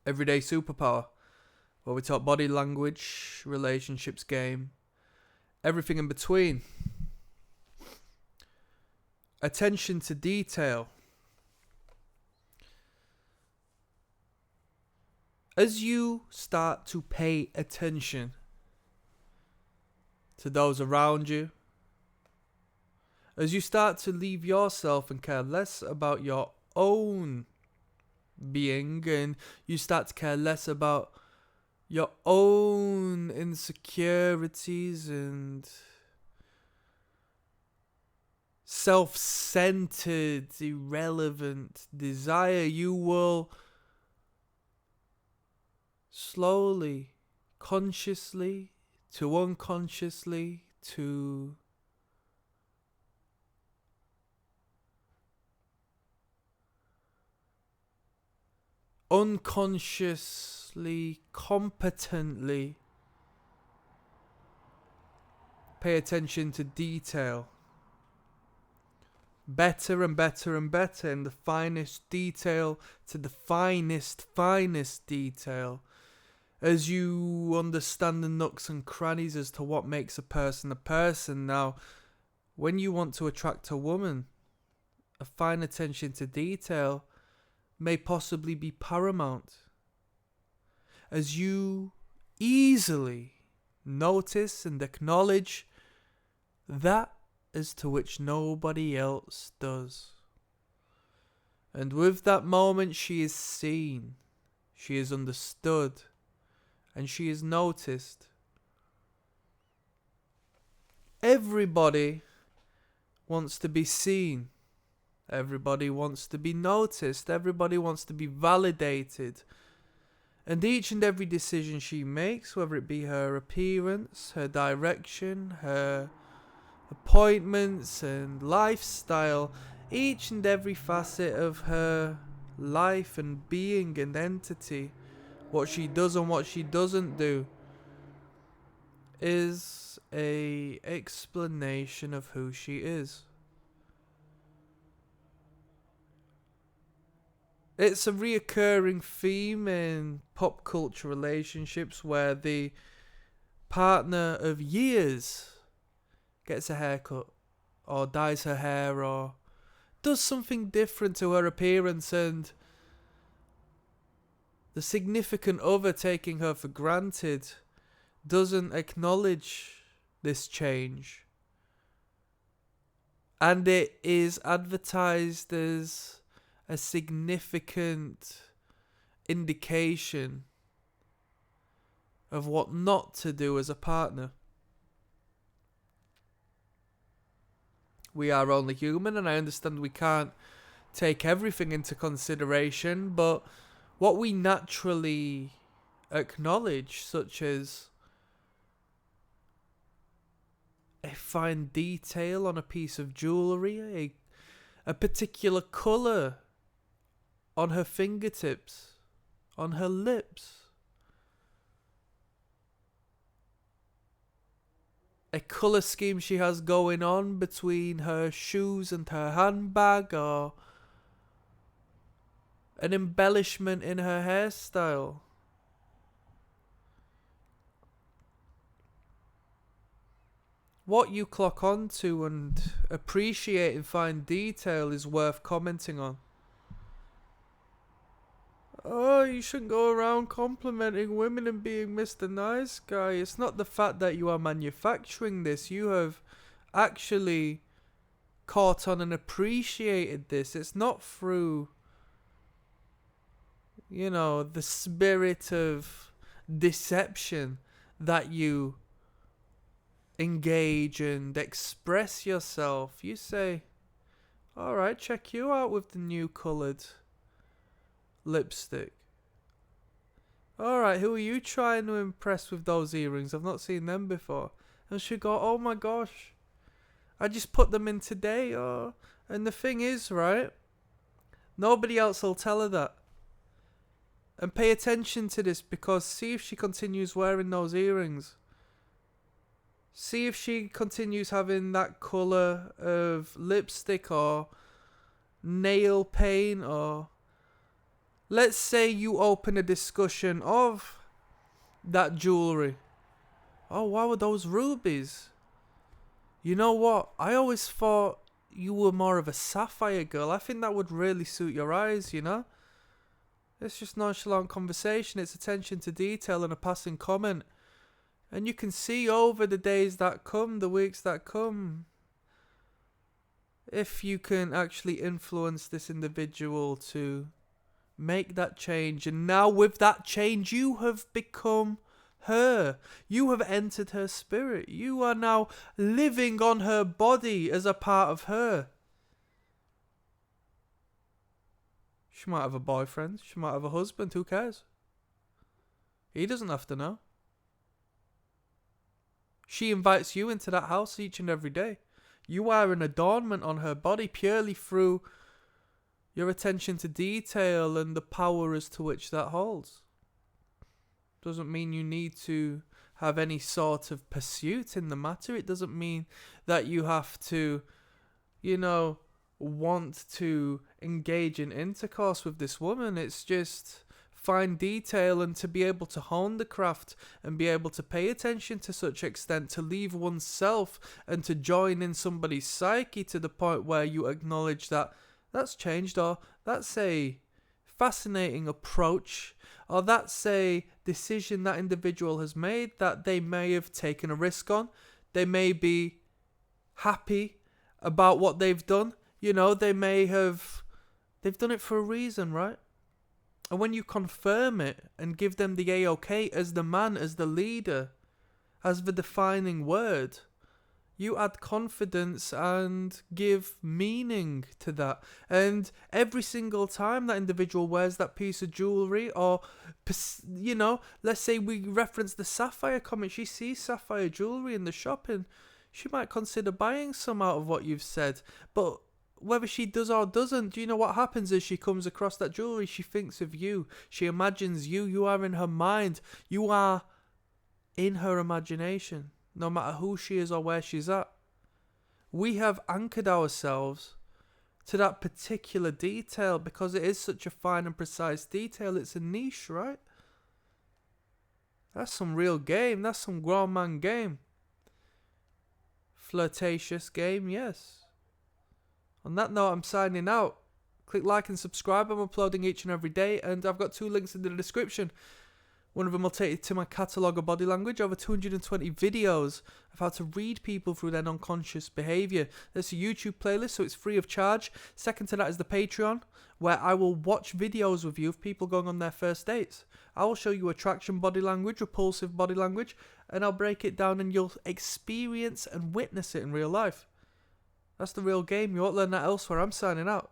Everyday Superpower, where we talk body language, relationships, game, everything in between. Attention to detail. As you start to pay attention to those around you, as you start to leave yourself and care less about your own being, and you start to care less about your own insecurities and self-centered, irrelevant desire, you will slowly, consciously, to unconsciously, to unconsciously, competently pay attention to detail. Better and better and better in the finest detail to the finest detail. As you understand the nooks and crannies as to what makes a person a person. Now, when you want to attract a woman, a fine attention to detail may possibly be paramount, as you easily notice and acknowledge that as to which nobody else does. And with that moment, she is seen, she is understood, and she is noticed. Everybody wants to be seen. Everybody wants to be noticed. Everybody wants to be validated. And each and every decision she makes, whether it be her appearance, her direction, her appointments and lifestyle, each and every facet of her life and being and entity, what she does and what she doesn't do, is a explanation of who she is. It's a reoccurring theme in pop culture relationships where the partner of years gets a haircut or dyes her hair or does something different to her appearance, and the significant other, taking her for granted, doesn't acknowledge this change. And it is advertised as a significant indication of what not to do as a partner. We are only human, and I understand we can't take everything into consideration, but what we naturally acknowledge, such as a fine detail on a piece of jewellery, a particular colour on her fingertips, on her lips, a colour scheme she has going on between her shoes and her handbag, or an embellishment in her hairstyle. What you clock onto and appreciate in fine detail is worth commenting on. Oh, you shouldn't go around complimenting women and being Mr. Nice Guy. It's not the fact that you are manufacturing this. You have actually caught on and appreciated this. It's not through, the spirit of deception that you engage and express yourself. You say, alright, check you out with the new coloured lipstick. Alright, who are you trying to impress with those earrings? I've not seen them before. And she'll go, oh my gosh, I just put them in today. And the thing is, right, nobody else will tell her that. And pay attention to this, because see if she continues wearing those earrings. See if she continues having that colour of lipstick or nail paint or Let's say you open a discussion of that jewellery. Oh, wow, are those rubies? You know what? I always thought you were more of a sapphire girl. I think that would really suit your eyes, you know? It's just nonchalant conversation. It's attention to detail and a passing comment. And you can see over the days that come, the weeks that come, if you can actually influence this individual to make that change. And now with that change, you have become her. You have entered her spirit. You are now living on her body as a part of her. She might have a boyfriend. She might have a husband. Who cares? He doesn't have to know. She invites you into that house each and every day. You are an adornment on her body purely through your attention to detail and the power as to which that holds. Doesn't mean you need to have any sort of pursuit in the matter. It doesn't mean that you have to, want to engage in intercourse with this woman. It's just fine detail, and to be able to hone the craft and be able to pay attention to such extent to leave oneself and to join in somebody's psyche to the point where you acknowledge that that's changed, or that's a fascinating approach, or that's a decision that individual has made that they may have taken a risk on. They may be happy about what they've done. They've done it for a reason, right? And when you confirm it and give them the A-OK as the man, as the leader, as the defining word, you add confidence and give meaning to that. And every single time that individual wears that piece of jewellery, or, let's say we reference the sapphire comment, she sees sapphire jewellery in the shop and she might consider buying some out of what you've said. But whether she does or doesn't, do you know what happens as she comes across that jewellery? She thinks of you. She imagines you. You are in her mind. You are in her imagination, no matter who she is or where she's at. We have anchored ourselves to that particular detail because it is such a fine and precise detail. It's a niche, right? That's some real game. That's some grown man game. Flirtatious game, yes. On that note, I'm signing out. Click like and subscribe. I'm uploading each and every day, and I've got 2 links in the description. One of them will take you to my catalogue of body language, over 220 videos of how to read people through their non-conscious behaviour. There's a YouTube playlist, so it's free of charge. Second to that is the Patreon, where I will watch videos with you of people going on their first dates. I will show you attraction body language, repulsive body language, and I'll break it down and you'll experience and witness it in real life. That's the real game. You won't learn that elsewhere. I'm signing out.